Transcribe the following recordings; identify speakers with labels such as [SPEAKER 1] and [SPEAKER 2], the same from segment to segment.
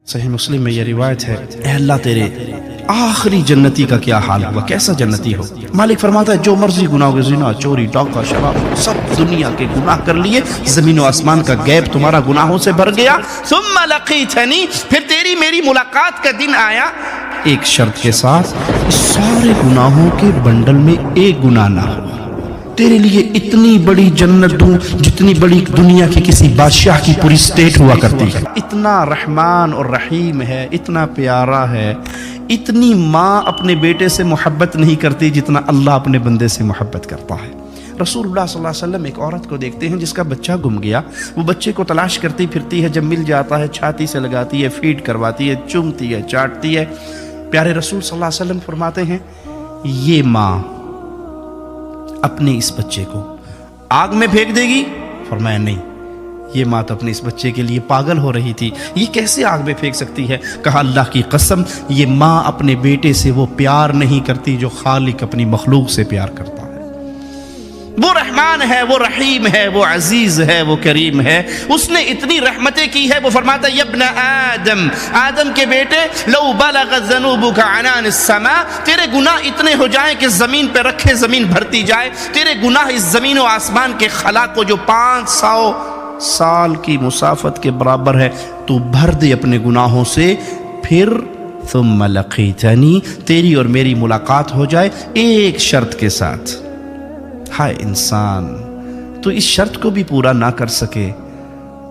[SPEAKER 1] صحیح مسلم میں یہ روایت ہے، اے اللہ تیرے آخری جنتی کا کیا حال ہوا، کیسا جنتی ہو۔ مالک فرماتا ہے جو مرضی گناہ ہو، زنا، چوری، ڈاکہ، شراب، سب دنیا کے گناہ کر لیے، زمین و آسمان کا گیپ تمہارا گناہوں سے بھر گیا، ثم لقیتنی، پھر تیری میری ملاقات کا دن آیا، ایک شرط کے ساتھ، اس سارے گناہوں کے بنڈل میں ایک گناہ نہ ہو، تیرے لیے اتنی بڑی جنت دوں جتنی بڑی دنیا کی کسی بادشاہ کی پوری سٹیٹ ہوا کرتی ہے۔ اتنا رحمان اور رحیم ہے، اتنا پیارا ہے، اتنی ماں اپنے بیٹے سے محبت نہیں کرتی جتنا اللہ اپنے بندے سے محبت کرتا ہے۔ رسول اللہ صلی اللہ علیہ وسلم ایک عورت کو دیکھتے ہیں جس کا بچہ گم گیا، وہ بچے کو تلاش کرتی پھرتی ہے، جب مل جاتا ہے چھاتی سے لگاتی ہے، فیڈ کرواتی ہے، چومتی ہے، چاٹتی ہے۔ پیارے رسول صلی اللہ علیہ وسلم فرماتے ہیں یہ ماں اپنے اس بچے کو آگ میں پھینک دے گی؟ فرمایا نہیں، یہ ماں تو اپنے اس بچے کے لیے پاگل ہو رہی تھی، یہ کیسے آگ میں پھینک سکتی ہے؟ کہا اللہ کی قسم، یہ ماں اپنے بیٹے سے وہ پیار نہیں کرتی جو خالق اپنی مخلوق سے پیار کرتا ہے۔ وہ رحمان ہے، وہ رحیم ہے، وہ عزیز ہے، وہ کریم ہے، اس نے اتنی رحمتیں کی ہے۔ وہ فرماتا ہے ابن آدم، آدم کے بیٹے، لو بلغ ذنوبک عنان السماء، تیرے گناہ اتنے ہو جائیں کہ زمین پہ رکھے زمین بھرتی جائے، تیرے گناہ اس زمین و آسمان کے خلا کو جو 500 سال کی مسافت کے برابر ہے تو بھر دے اپنے گناہوں سے، پھر ثم لقیتنی، تیری اور میری ملاقات ہو جائے ایک شرط کے ساتھ۔ ہائے انسان، تو اس شرط کو بھی پورا نہ کر سکے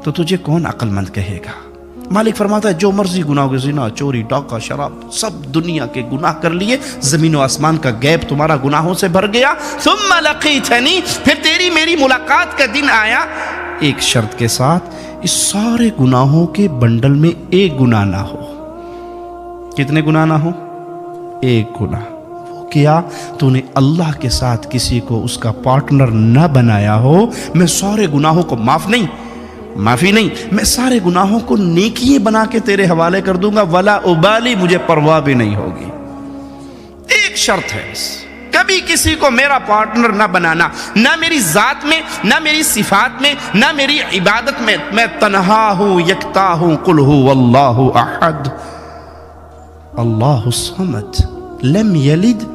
[SPEAKER 1] تو تجھے کون عقل مند کہے گا؟ مالک فرماتا ہے جو مرضی گناہ ہو، زنا، چوری، ڈاکہ، شراب، سب دنیا کے گناہ کر لیے، زمین و آسمان کا گیپ تمہارا گناہوں سے بھر گیا، ثم لقیتنی، پھر تیری میری ملاقات کا دن آیا، ایک شرط کے ساتھ، اس سارے گناہوں کے بنڈل میں ایک گناہ نہ ہو۔ کتنے گناہ نہ ہو؟ ایک گناہ۔ کیا تو نے اللہ کے ساتھ کسی کو اس کا پارٹنر نہ بنایا ہو، میں سارے گناہوں کو معافی نہیں، میں سارے گناہوں کو نیکیے بنا کے تیرے حوالے کر دوں گا، ولا ابالی، مجھے پرواہ بھی نہیں ہوگی۔ ایک شرط ہے بس، کبھی کسی کو میرا پارٹنر نہ بنانا، نہ میری ذات میں، نہ میری صفات میں، نہ میری عبادت میں، میں تنہا ہوں، یکتا ہوں، قل هو اللہ احد اللہ الصمد لم یلد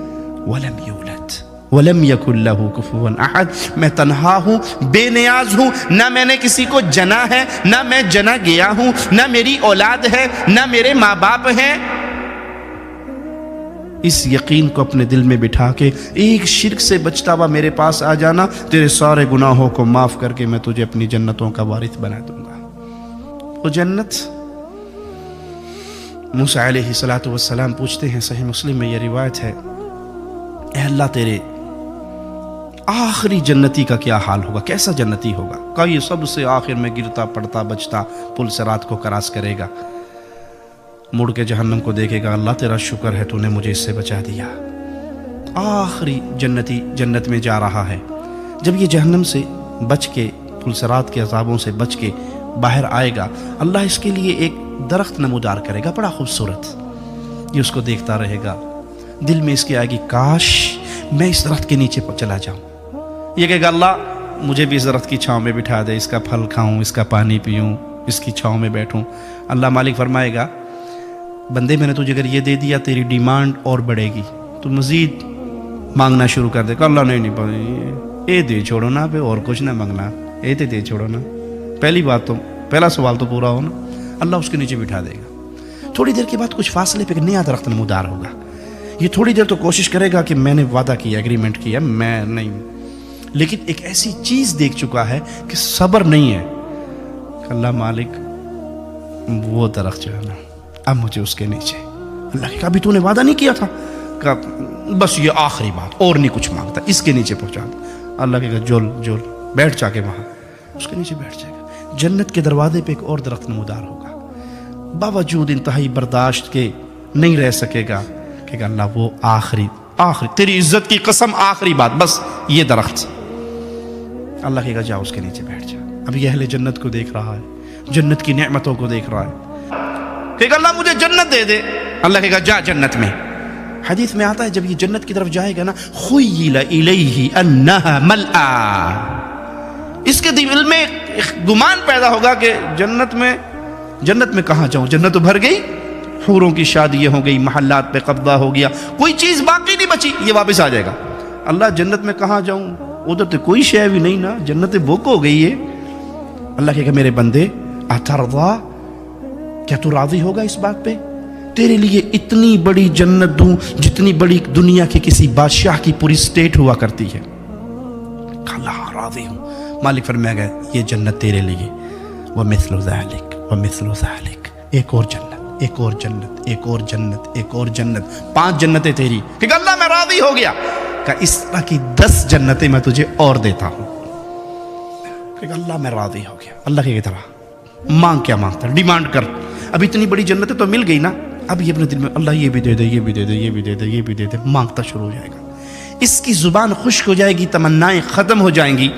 [SPEAKER 1] ولم یولد ولم یکن لہ کفوا احد، میں تنہا ہوں، بے نیاز ہوں، نہ میں نے کسی کو جنا ہے، نہ میں جنا گیا ہوں، نہ میری اولاد ہے، نہ میرے ماں باپ ہیں۔ اس یقین کو اپنے دل میں بٹھا کے ایک شرک سے بچتا ہوا میرے پاس آ جانا، تیرے سارے گناہوں کو معاف کر کے میں تجھے اپنی جنتوں کا وارث بنا دوں گا۔ وہ جنت، موسیٰ علیہ السلام پوچھتے ہیں، صحیح مسلم میں یہ روایت ہے، اے اللہ تیرے آخری جنتی کا کیا حال ہوگا، کیسا جنتی ہوگا؟ کہا یہ سب سے آخر میں گرتا پڑتا بچتا پل صراط کو کراس کرے گا، مڑ کے جہنم کو دیکھے گا، اللہ تیرا شکر ہے تو نے مجھے اس سے بچا دیا۔ آخری جنتی جنت میں جا رہا ہے، جب یہ جہنم سے بچ کے، پل صراط کے عذابوں سے بچ کے باہر آئے گا، اللہ اس کے لیے ایک درخت نمودار کرے گا، بڑا خوبصورت، یہ اس کو دیکھتا رہے گا، دل میں اس کے آئے گی کاش میں اس درخت کے نیچے چلا جاؤں، یہ کہے گا اللہ مجھے بھی اس درخت کی چھاؤں میں بٹھا دے، اس کا پھل کھاؤں، اس کا پانی پیوں، اس کی چھاؤں میں بیٹھوں۔ اللہ مالک فرمائے گا بندے میں نے تجھے اگر یہ دے دیا تیری ڈیمانڈ اور بڑھے گی، تو مزید مانگنا شروع کر دے گا۔ اللہ نہیں اے دے چھوڑو نا، پہ اور کچھ نہ مانگنا، اے تے دے چھوڑو نا، پہلا سوال تو پورا ہو نا۔ اللہ اس کے نیچے بٹھا دے گا، تھوڑی دیر کے بعد کچھ فاصلے پہ نیا درخت نمودار ہوگا، یہ تھوڑی دیر تو کوشش کرے گا کہ میں نے وعدہ کیا، ایگریمنٹ کیا، میں نہیں، لیکن ایک ایسی چیز دیکھ چکا ہے کہ صبر نہیں ہے۔ اللہ مالک وہ درخت جو ہے نا، اب مجھے اس کے نیچے، اللہ کہ ابھی تو نے وعدہ نہیں کیا تھا، کہ بس یہ آخری بات، اور نہیں کچھ مانگتا، اس کے نیچے پہنچا دے۔ اللہ کہے گا جول بیٹھ جا کے وہاں، اس کے نیچے بیٹھ جائے گا۔ جنت کے دروازے پہ ایک اور درخت نمودار ہوگا، باوجود انتہائی برداشت کے نہیں رہ سکے گا، کہ اللہ وہ آخری تیری عزت کی قسم آخری بات، بس یہ درخت۔ اللہ کہے گا جا اس کے نیچے بیٹھ جا۔ اب یہ اہل جنت کو دیکھ رہا ہے، جنت کی نعمتوں کو دیکھ رہا ہے، کہے گا اللہ مجھے جنت دے دے۔ اللہ کہے گا جا جنت میں۔ حدیث میں آتا ہے جب یہ جنت کی طرف جائے گا نا، خیل الیہ انہا ملآ، اس کے دل میں گمان پیدا ہوگا کہ جنت میں جنت میں کہاں جاؤں؟ جنت تو بھر گئی، حوروں کی شادیاں ہو گئی، محلات پہ قبضہ ہو گیا، کوئی چیز باقی نہیں بچی، یہ واپس آ جائے گا۔ اللہ جنت میں کہاں جاؤں؟ ادھر تو کوئی شے بھی نہیں نا، جنت بک ہو گئی ہے۔ اللہ کہے گا میرے بندے اترضا، کیا تو راضی ہوگا اس بات پہ؟ تیرے لیے اتنی بڑی جنت دوں جتنی بڑی دنیا کے کسی بادشاہ کی پوری اسٹیٹ ہوا کرتی ہے۔ اللہ راضی ہوں۔ مالک فرمائے گا یہ جنت تیرے لیے، ومثل ذلک ومثل ذلک، ایک اور جنت، ایک اور جنت، ایک اور جنت، ایک اور جنت، 5 جنتیں تیری۔ کہ اللہ میں راضی ہو گیا، کہ اس طرح کی 10 جنتیں میں تجھے اور دیتا ہوں۔ کہ اللہ میں راضی ہو گیا۔ اللہ کی طرح مانگ، کیا مانگتا ہے؟ ڈیمانڈ کر۔ اب اتنی بڑی جنتیں تو مل گئی نا، اب یہ اپنے دل میں اللہ یہ بھی دے دے، یہ بھی دے دے، یہ بھی دے دے، یہ بھی دے دے، مانگتا شروع ہو جائے گا۔ اس کی زبان خشک ہو جائے گی، تمنائیں ختم ہو جائیں گی۔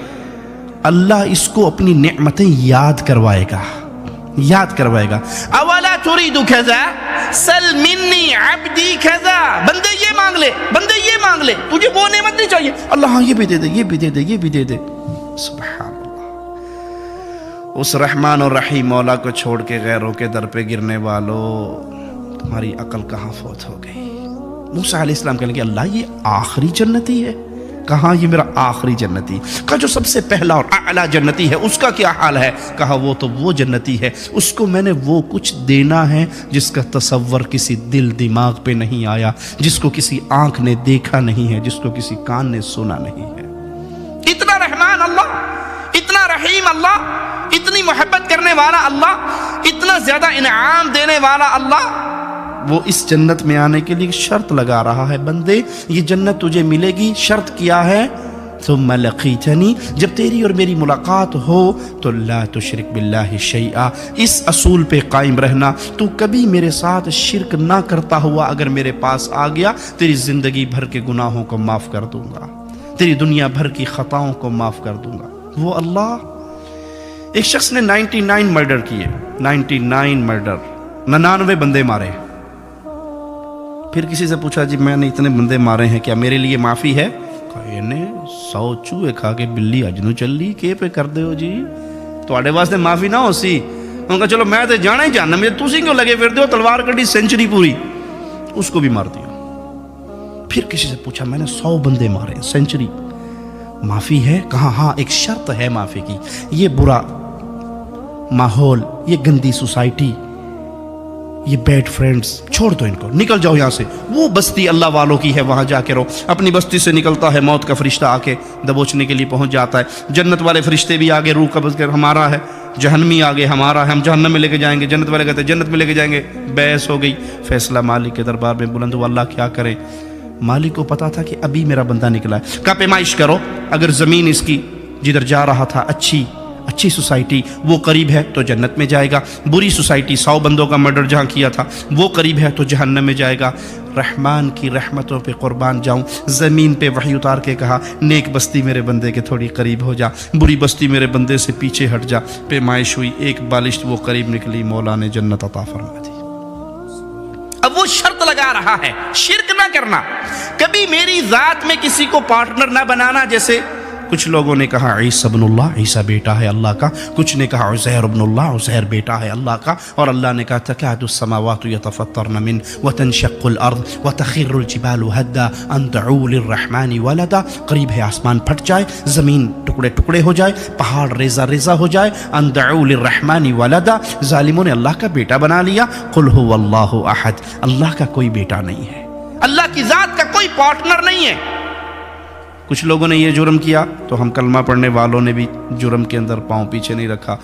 [SPEAKER 1] اللہ اس کو اپنی نعمتیں یاد کروائے گا، یاد کروائے گا۔ اولا تريد كذا سل مني عبدي كذا، بندے یہ مانگ لے، بندے یہ مانگ لے، تجھے وہ نعمت نہیں چاہیے؟ اللہ ہاں یہ بھی دے دے، یہ بھی دے دے، یہ بھی دے دے۔ سبحان اللہ۔ اس رحمان اور رحیم مولا کو چھوڑ کے غیروں کے در پہ گرنے والوں، تمہاری عقل کہاں فوت ہو گئی؟ موسیٰ علیہ السلام کہنے کہ اللہ یہ آخری جنتی ہے؟ کہاں یہ میرا آخری جنتی؟ کہا جو سب سے پہلا اور اعلیٰ جنتی ہے اس کا کیا حال ہے؟ کہا وہ تو وہ جنتی ہے، اس کو میں نے وہ کچھ دینا ہے جس کا تصور کسی دل دماغ پہ نہیں آیا، جس کو کسی آنکھ نے دیکھا نہیں ہے، جس کو کسی کان نے سنا نہیں ہے۔ اتنا رحمان اللہ، اتنا رحیم اللہ، اتنی محبت کرنے والا اللہ، اتنا زیادہ انعام دینے والا اللہ، وہ اس جنت میں آنے کے لیے شرط لگا رہا ہے، بندے یہ جنت تجھے ملے گی، شرط کیا ہے؟ ثم لقیتنی، جب تیری اور میری ملاقات ہو تو لا تشرک باللہ شیئا، اس اصول پہ قائم رہنا، تو کبھی میرے ساتھ شرک نہ کرتا ہوا اگر میرے پاس آ گیا، تیری زندگی بھر کے گناہوں کو معاف کر دوں گا، تیری دنیا بھر کی خطاؤں کو معاف کر دوں گا۔ وہ اللہ۔ ایک شخص نے 99 مرڈر کیے، 99 مرڈر، 99 بندے مارے۔ پھر کسی سے پوچھا جی میں نے اتنے بندے مارے ہیں، کیا میرے لیے معافی ہے؟ کہا یہ نے 100 چوہے کھا کے بلی اج نو چلی، کے پہ کر دے ہو جی؟ تواڈے واسطے معافی نہ ہو سی؟ انہوں نے کہا چلو میں تے جانا ہی جاننا، مجھے تسی کیوں لگے پھر دے ہو؟ تلوار کٹی، سینچری پوری، اس کو بھی مار دیا۔ پھر کسی سے پوچھا میں نے 100 بندے مارے ہیں، سینچری، معافی ہے؟ کہا ہاں ایک شرط ہے معافی کی، یہ برا ماحول، یہ گندی سوسائٹی، یہ بیڈ فرینڈز چھوڑ دو، ان کو نکل جاؤ یہاں سے، وہ بستی اللہ والوں کی ہے وہاں جا کے رہو۔ اپنی بستی سے نکلتا ہے، موت کا فرشتہ آ کے دبوچنے کے لیے پہنچ جاتا ہے، جنت والے فرشتے بھی آگے روح قبض کر ہمارا ہے، جہنمی آگے ہمارا ہے، ہم جہنم میں لے کے جائیں گے، جنت والے کہتے ہیں جنت میں لے کے جائیں گے۔ بحث ہو گئی، فیصلہ مالک کے دربار میں بلند ہوا، اللہ کیا کریں؟ مالک کو پتا تھا کہ ابھی میرا بندہ نکلا ہے، کہا پیمائش کرو، اگر زمین اس کی جدھر جا رہا تھا اچھی سوسائٹی وہ قریب ہے تو جنت میں جائے گا، بری سوسائٹی 100 بندوں کا مرڈر جہاں کیا تھا وہ قریب ہے تو جہنم میں جائے گا۔ رحمان کی رحمتوں پہ قربان جاؤں، زمین پہ وحی اتار کے کہا نیک بستی میرے بندے کے تھوڑی قریب ہو جا، بری بستی میرے بندے سے پیچھے ہٹ جا۔ پیمائش ہوئی، ایک بالشت وہ قریب نکلی، مولا نے جنت عطا فرما دی۔ اب وہ شرط لگا رہا ہے شرک نہ کرنا، کبھی میری ذات میں کسی کو پارٹنر نہ بنانا۔ جیسے کچھ لوگوں نے کہا عیسیٰ ابن اللہ، عیسیٰ بیٹا ہے اللہ کا، کچھ نے کہا عزیر ابن اللہ، عزیر بیٹا ہے اللہ کا، اور اللہ نے کہا تکاد السماوات یتفطرن من وتنشق الارض وتخر الجبال هدا ان دعوا للرحمن ولدا، قریب ہے آسمان پھٹ جائے، زمین ٹکڑے ٹکڑے ہو جائے، پہاڑ ریزہ ریزہ ہو جائے، ان دعوا للرحمن ولدا، ظالموں نے اللہ کا بیٹا بنا لیا۔ قل هو اللہ احد، اللہ کا کوئی بیٹا نہیں ہے، اللہ کی ذات کا کوئی پارٹنر نہیں ہے۔ کچھ لوگوں نے یہ جرم کیا تو ہم کلمہ پڑھنے والوں نے بھی جرم کے اندر پاؤں پیچھے نہیں رکھا،